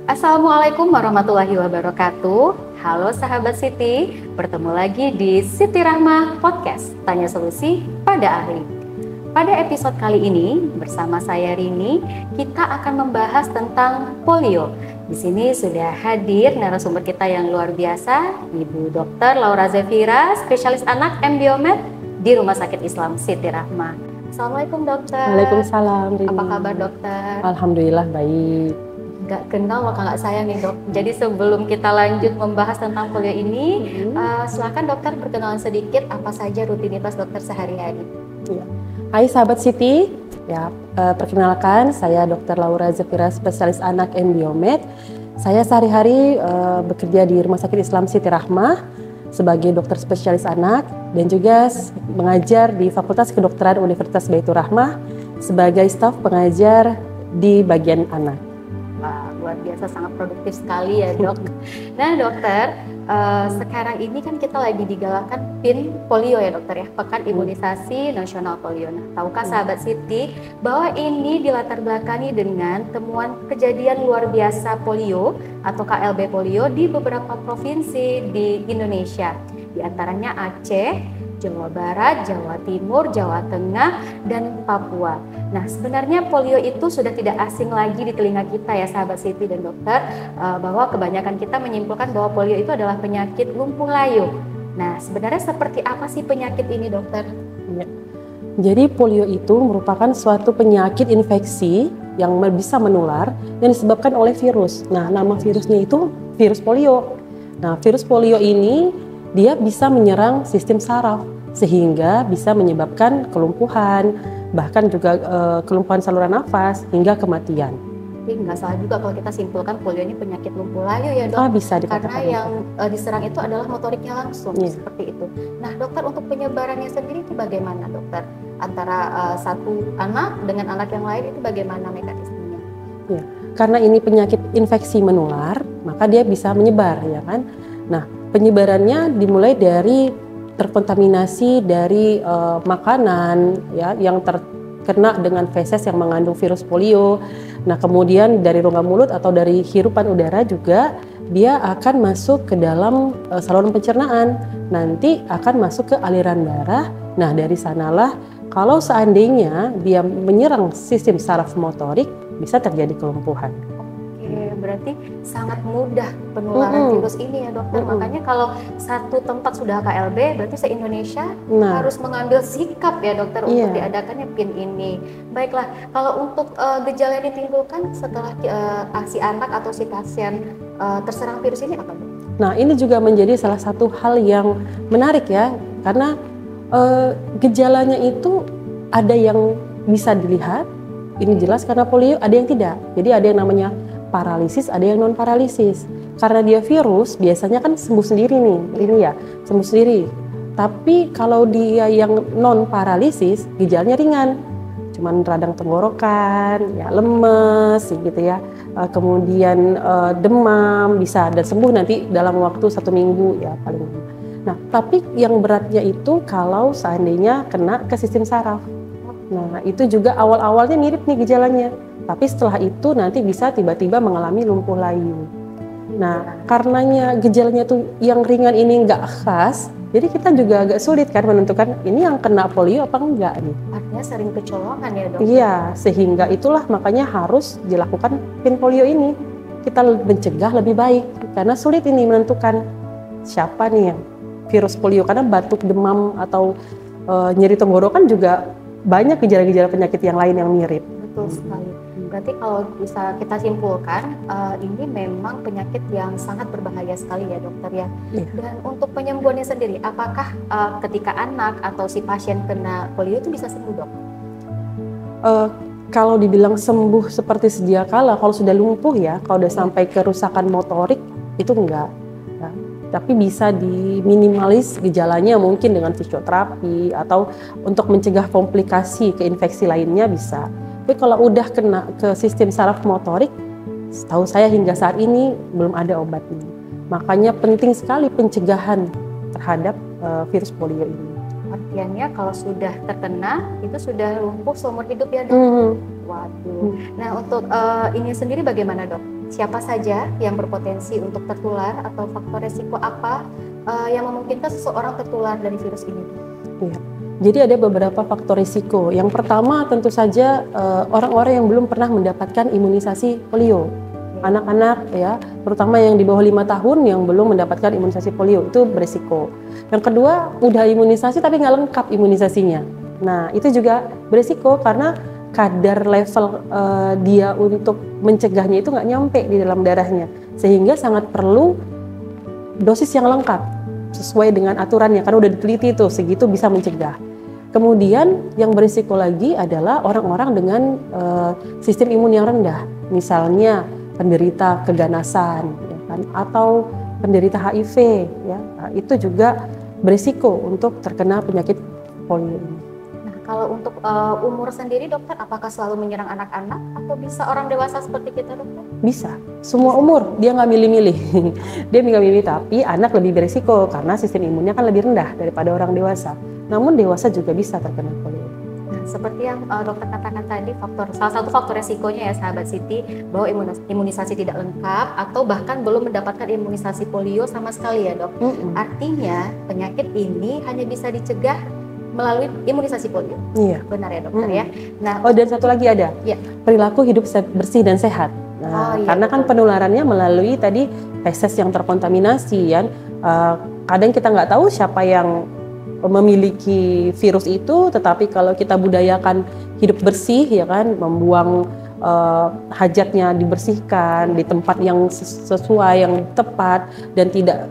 Assalamualaikum warahmatullahi wabarakatuh. Halo sahabat Siti, bertemu lagi di Siti Rahmah Podcast, Tanya Solusi pada Ahli. Pada episode kali ini bersama saya Rini, kita akan membahas tentang polio. Di sini sudah hadir narasumber kita yang luar biasa, Ibu Dr. Laura Zefira, spesialis anak Embiomed di Rumah Sakit Islam Siti Rahmah. Assalamualaikum dokter. Waalaikumsalam Rini. Apa kabar dokter? Alhamdulillah baik. Gak kenal maka nggak sayang nih dok. Jadi sebelum kita lanjut membahas tentang polio ini, silakan dokter perkenalan sedikit apa saja rutinitas dokter sehari-hari. Ya. Hai sahabat Siti, ya perkenalkan saya Dr. Laura Zefira, spesialis anak Embiomed. Saya sehari-hari bekerja di Rumah Sakit Islam Siti Rahmah sebagai dokter spesialis anak dan juga mengajar di Fakultas Kedokteran Universitas Baitur Rahmah sebagai staf pengajar di bagian anak. Wah, luar biasa, sangat produktif sekali ya dok. Nah dokter, sekarang ini kan kita lagi digalakkan PIN polio ya dokter ya, Pekan Imunisasi Nasional Polio. Nah, tahukah sahabat Siti bahwa ini dilatar belakangi dengan temuan kejadian luar biasa polio atau KLB polio di beberapa provinsi di Indonesia, di antaranya Aceh, Jawa Barat, Jawa Timur, Jawa Tengah, dan Papua. Nah, sebenarnya polio itu sudah tidak asing lagi di telinga kita ya sahabat Siti dan dokter, bahwa kebanyakan kita menyimpulkan bahwa polio itu adalah penyakit lumpuh layu. Nah, sebenarnya seperti apa sih penyakit ini dokter? Ya. Jadi polio itu merupakan suatu penyakit infeksi yang bisa menular yang disebabkan oleh virus. Nah, nama virusnya itu virus polio. Nah, virus polio ini dia bisa menyerang sistem saraf sehingga bisa menyebabkan kelumpuhan, bahkan juga kelumpuhan saluran nafas hingga kematian. Tapi nggak salah juga kalau kita simpulkan polio ini penyakit lumpuh layu ya dok, bisa dikatakan karena yang diserang itu adalah motoriknya langsung, seperti itu. Nah dokter, untuk penyebarannya sendiri itu bagaimana dokter? Antara satu anak dengan anak yang lain itu bagaimana mekanismenya? Ya, karena ini penyakit infeksi menular, maka dia bisa menyebar ya kan. Nah, penyebarannya dimulai dari terkontaminasi dari makanan ya yang terkena dengan feses yang mengandung virus polio. Nah, kemudian dari rongga mulut atau dari hirupan udara juga dia akan masuk ke dalam saluran pencernaan. Nanti akan masuk ke aliran darah. Nah, dari sanalah kalau seandainya dia menyerang sistem saraf motorik bisa terjadi kelumpuhan. Berarti sangat mudah penularan virus ini ya dokter. Makanya kalau satu tempat sudah KLB, berarti se-Indonesia harus mengambil sikap ya dokter untuk diadakannya PIN ini. Baiklah, kalau untuk gejala yang ditimbulkan setelah si anak atau si pasien terserang virus ini apa dok? Nah, ini juga menjadi salah satu hal yang menarik ya, karena gejalanya itu ada yang bisa dilihat, ini jelas karena polio, ada yang tidak. Jadi ada yang namanya paralisis, ada yang non paralisis. Karena dia virus biasanya kan sembuh sendiri nih, ini ya sembuh sendiri. Tapi kalau dia yang non paralisis, gejalanya ringan, cuman radang tenggorokan, ya lemes, gitu ya. Kemudian demam bisa dan sembuh nanti dalam waktu 1 minggu ya paling. Nah, tapi yang beratnya itu kalau seandainya kena ke sistem saraf. Nah, itu juga awal-awalnya mirip nih gejalanya. Tapi setelah itu nanti bisa tiba-tiba mengalami lumpuh layu. Nah, karenanya gejalanya tuh yang ringan ini nggak khas, jadi kita juga agak sulit kan menentukan ini yang kena polio apa enggak nih. Artinya sering kecolongan ya dok? Iya, sehingga itulah makanya harus dilakukan PIN polio ini. Kita mencegah lebih baik, karena sulit ini menentukan siapa nih yang virus polio. Karena batuk, demam, atau nyeri tenggorokan juga banyak gejala-gejala penyakit yang lain yang mirip. Betul sekali. Berarti kalau bisa kita simpulkan, ini memang penyakit yang sangat berbahaya sekali ya dokter ya. Dan untuk penyembuhannya sendiri, apakah ketika anak atau si pasien kena polio itu bisa sembuh dok? Kalau dibilang sembuh seperti sedia kala, kalau sudah lumpuh ya, kalau sudah sampai kerusakan motorik itu enggak. Ya. Tapi bisa diminimalis gejalanya mungkin dengan fisioterapi atau untuk mencegah komplikasi ke infeksi lainnya bisa. Tapi kalau udah kena ke sistem saraf motorik, setahu saya hingga saat ini belum ada obatnya. Makanya penting sekali pencegahan terhadap virus polio ini. artiannya kalau sudah terkena itu sudah lumpuh seumur hidup ya dok? Waduh. Nah untuk ini sendiri bagaimana dok? Siapa saja yang berpotensi untuk tertular atau faktor resiko apa yang memungkinkan seseorang tertular dari virus ini? Iya. Jadi ada beberapa faktor risiko. Yang pertama tentu saja orang-orang yang belum pernah mendapatkan imunisasi polio. Anak-anak ya, terutama yang di bawah 5 tahun yang belum mendapatkan imunisasi polio itu berisiko. Yang kedua, udah imunisasi tapi nggak lengkap imunisasinya. Nah itu juga berisiko karena kadar level dia untuk mencegahnya itu nggak nyampe di dalam darahnya. Sehingga sangat perlu dosis yang lengkap sesuai dengan aturannya karena udah diteliti tuh segitu bisa mencegah. Kemudian yang berisiko lagi adalah orang-orang dengan sistem imun yang rendah, misalnya penderita keganasan, ya kan, atau penderita HIV, ya, nah, itu juga berisiko untuk terkena penyakit polio ini. Nah, kalau untuk umur sendiri dokter, apakah selalu menyerang anak-anak atau bisa orang dewasa seperti kita dokter? Bisa, semua umur, dia nggak milih-milih. Dia nggak milih, tapi anak lebih berisiko karena sistem imunnya kan lebih rendah daripada orang dewasa. Namun dewasa juga bisa terkena polio. Nah, seperti yang dokter katakan tadi, salah satu faktor resikonya ya sahabat Siti, bahwa imunisasi tidak lengkap atau bahkan belum mendapatkan imunisasi polio sama sekali ya dok. Artinya penyakit ini hanya bisa dicegah melalui imunisasi polio. Iya. Benar ya dokter ya. Nah, dan satu lagi ada, ya. Perilaku hidup bersih dan sehat. Nah, iya, karena betul. kan penularannya melalui tadi feses yang terkontaminasi, kan. Kadang kita nggak tahu siapa yang memiliki virus itu, tetapi kalau kita budayakan hidup bersih, ya kan, membuang hajatnya dibersihkan di tempat yang sesuai, yang tepat, dan tidak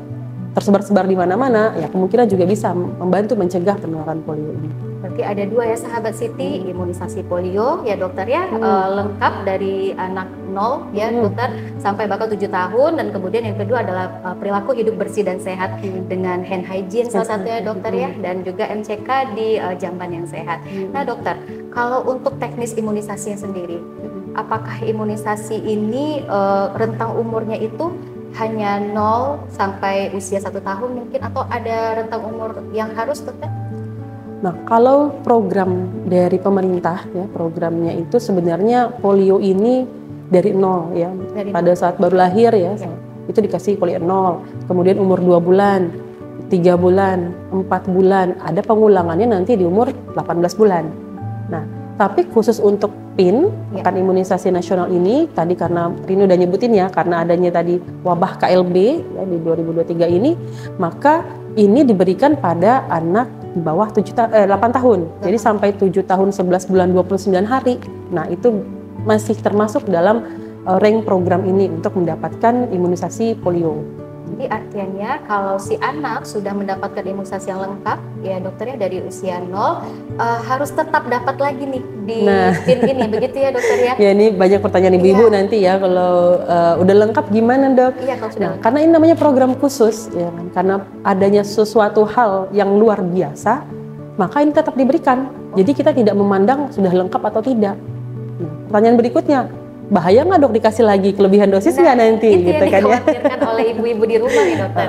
tersebar-sebar di mana-mana, ya kemungkinan juga bisa membantu mencegah penularan polio ini. Berarti ada dua ya sahabat Siti, imunisasi polio ya dokter ya, lengkap dari anak 0 ya dokter sampai bakal 7 tahun, dan kemudian yang kedua adalah perilaku hidup bersih dan sehat dengan hand hygiene salah satunya dokter ya, dan juga MCK di jamban yang sehat. Nah dokter, kalau untuk teknis imunisasinya sendiri, apakah imunisasi ini rentang umurnya itu hanya 0 sampai usia 1 tahun mungkin, atau ada rentang umur yang harus dokter? Nah, kalau program dari pemerintah ya, programnya itu sebenarnya polio ini dari 0 ya. Pada saat baru lahir ya, itu dikasih polio 0. Kemudian umur 2 bulan, 3 bulan, 4 bulan, ada pengulangannya nanti di umur 18 bulan. Nah, tapi khusus untuk PIN, Pekan Imunisasi Nasional ini, tadi karena Rini udah nyebutin ya, karena adanya tadi wabah KLB ya, di 2023 ini, maka ini diberikan pada anak di bawah 8 tahun. Jadi sampai 7 tahun 11 bulan 29 hari. Nah, itu masih termasuk dalam rank program ini untuk mendapatkan imunisasi polio. Jadi artinya kalau si anak sudah mendapatkan imunisasi yang lengkap ya dokter ya, dari usia 0 harus tetap dapat lagi nih di PIN ini, begitu ya dokter ya? Ya, ini banyak pertanyaan ibu-ibu nanti ya, kalau udah lengkap gimana dok? Iya, kalau sudah lengkap. Karena ini namanya program khusus ya kan? Karena adanya sesuatu hal yang luar biasa, maka ini tetap diberikan. Jadi kita tidak memandang sudah lengkap atau tidak. Nah, pertanyaan berikutnya, bahaya nggak dok dikasih lagi kelebihan dosis nggak nanti? Itu gitu yang kan ya? dikhawatirkan oleh ibu-ibu di rumah nih dokter.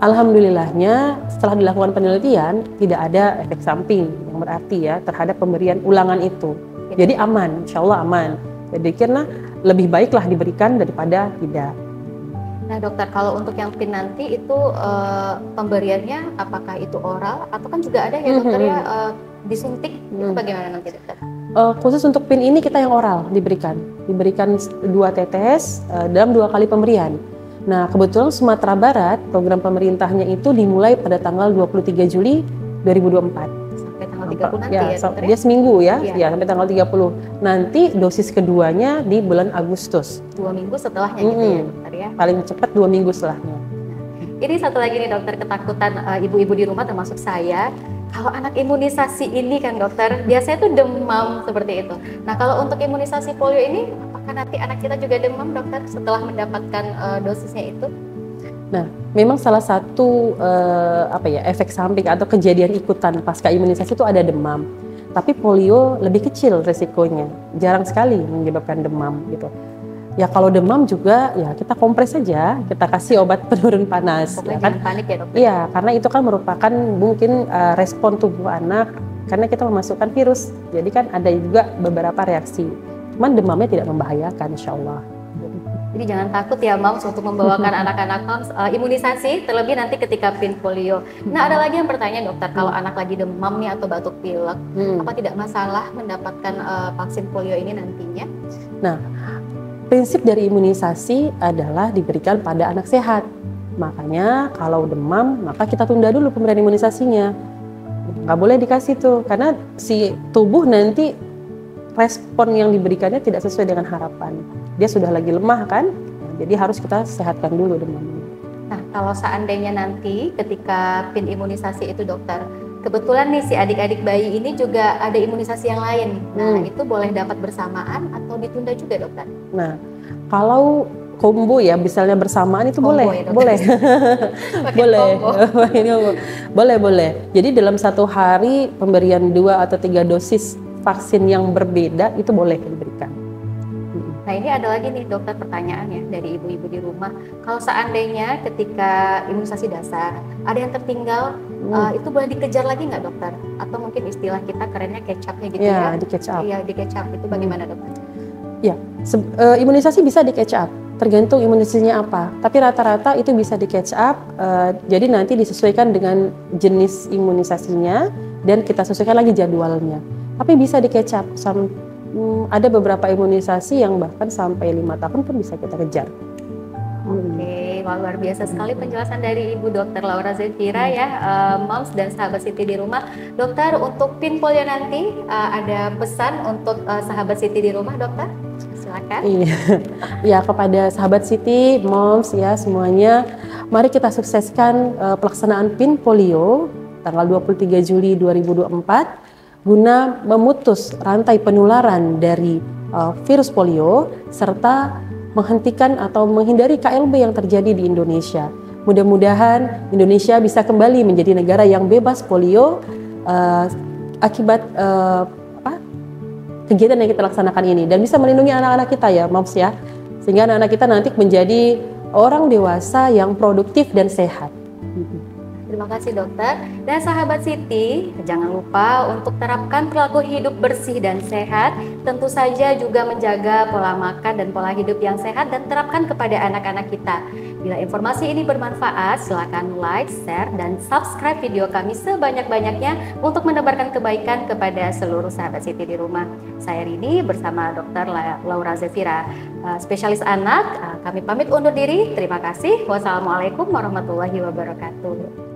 Alhamdulillahnya setelah dilakukan penelitian tidak ada efek samping yang berarti ya terhadap pemberian ulangan itu. Jadi aman, insya Allah aman. Jadi karena lebih baiklah diberikan daripada tidak. Nah dokter, kalau untuk yang PIN nanti itu pemberiannya apakah itu oral atau kan juga ada ya dokter ya disuntik, itu bagaimana nanti dokter? Khusus untuk PIN ini kita yang oral diberikan 2 tetes dalam 2 kali pemberian. Nah kebetulan Sumatera Barat program pemerintahnya itu dimulai pada tanggal 23 Juli 2024. Sampai tanggal 30 nanti ya dokter? Dia seminggu ya, sampai tanggal 30. Nanti dosis keduanya di bulan Agustus. 2 minggu setelahnya gitu ya dokter ya? Paling cepat 2 minggu setelahnya. Ini satu lagi nih dokter, ketakutan ibu-ibu di rumah termasuk saya. Kalau anak imunisasi ini kan dokter, biasanya tuh demam seperti itu. Nah kalau untuk imunisasi polio ini, apakah nanti anak kita juga demam dokter setelah mendapatkan dosisnya itu? Nah, memang salah satu efek samping atau kejadian ikutan pasca imunisasi itu ada demam. Tapi polio lebih kecil resikonya, jarang sekali menyebabkan demam gitu. Ya kalau demam juga ya kita kompres saja, kita kasih obat penurun panas. Pokoknya Ya kan? jangan panik ya dokter. Iya, karena itu kan merupakan mungkin respon tubuh anak karena kita memasukkan virus. Jadi kan ada juga beberapa reaksi. Cuman demamnya tidak membahayakan, insya Allah. Jadi jangan takut ya moms untuk membawakan anak-anak moms imunisasi, terlebih nanti ketika pin polio. Nah ada lagi yang bertanya dokter, kalau anak lagi demam nih atau batuk pilek, apa tidak masalah mendapatkan vaksin polio ini nantinya? Nah, prinsip dari imunisasi adalah diberikan pada anak sehat. Makanya kalau demam, maka kita tunda dulu pemberian imunisasinya. Nggak boleh dikasih tuh, karena si tubuh nanti respon yang diberikannya tidak sesuai dengan harapan. Dia sudah lagi lemah kan, jadi harus kita sehatkan dulu demamnya. Nah kalau seandainya nanti ketika pin imunisasi itu dokter, kebetulan nih si adik-adik bayi ini juga ada imunisasi yang lain. Nah itu boleh dapat bersamaan atau ditunda juga dokter? Nah kalau combo ya, misalnya bersamaan itu Combo boleh, ya, dokter? boleh, Combo. boleh. Jadi dalam satu hari pemberian 2 atau 3 dosis vaksin yang berbeda itu boleh diberikan. Nah ini ada lagi nih dokter pertanyaannya dari ibu-ibu di rumah. Kalau seandainya ketika imunisasi dasar ada yang tertinggal, itu boleh dikejar lagi nggak dokter? Atau mungkin istilah kita kerennya catch up-nya gitu ya? Di catch up. Iya di catch up itu bagaimana dokter? Ya, imunisasi bisa di catch up, tergantung imunisasinya apa. Tapi rata-rata itu bisa di catch up, jadi nanti disesuaikan dengan jenis imunisasinya dan kita sesuaikan lagi jadwalnya. Tapi bisa di catch up, ada beberapa imunisasi yang bahkan sampai 5 tahun pun bisa kita kejar. Oke, wah, luar biasa sekali penjelasan dari Ibu Dr. Laura Zefira ya, moms dan sahabat Siti di rumah. Dokter, untuk pin polio nanti ada pesan untuk sahabat Siti di rumah, dokter? Silakan. Iya, ya kepada sahabat Siti, moms ya semuanya, mari kita sukseskan pelaksanaan pin polio tanggal 23 Juli 2024 guna memutus rantai penularan dari virus polio serta menghentikan atau menghindari KLB yang terjadi di Indonesia. Mudah-mudahan Indonesia bisa kembali menjadi negara yang bebas polio akibat kegiatan yang kita laksanakan ini dan bisa melindungi anak-anak kita ya, moms ya, sehingga anak-anak kita nanti menjadi orang dewasa yang produktif dan sehat. Terima kasih dokter. Dan sahabat Siti, jangan lupa untuk terapkan perilaku hidup bersih dan sehat. Tentu saja juga menjaga pola makan dan pola hidup yang sehat dan terapkan kepada anak-anak kita. Bila informasi ini bermanfaat, silakan like, share, dan subscribe video kami sebanyak-banyaknya untuk menebarkan kebaikan kepada seluruh sahabat Siti di rumah. Saya Rini bersama Dr. Laura Zefira, spesialis anak. Kami pamit undur diri. Terima kasih. Wassalamualaikum warahmatullahi wabarakatuh.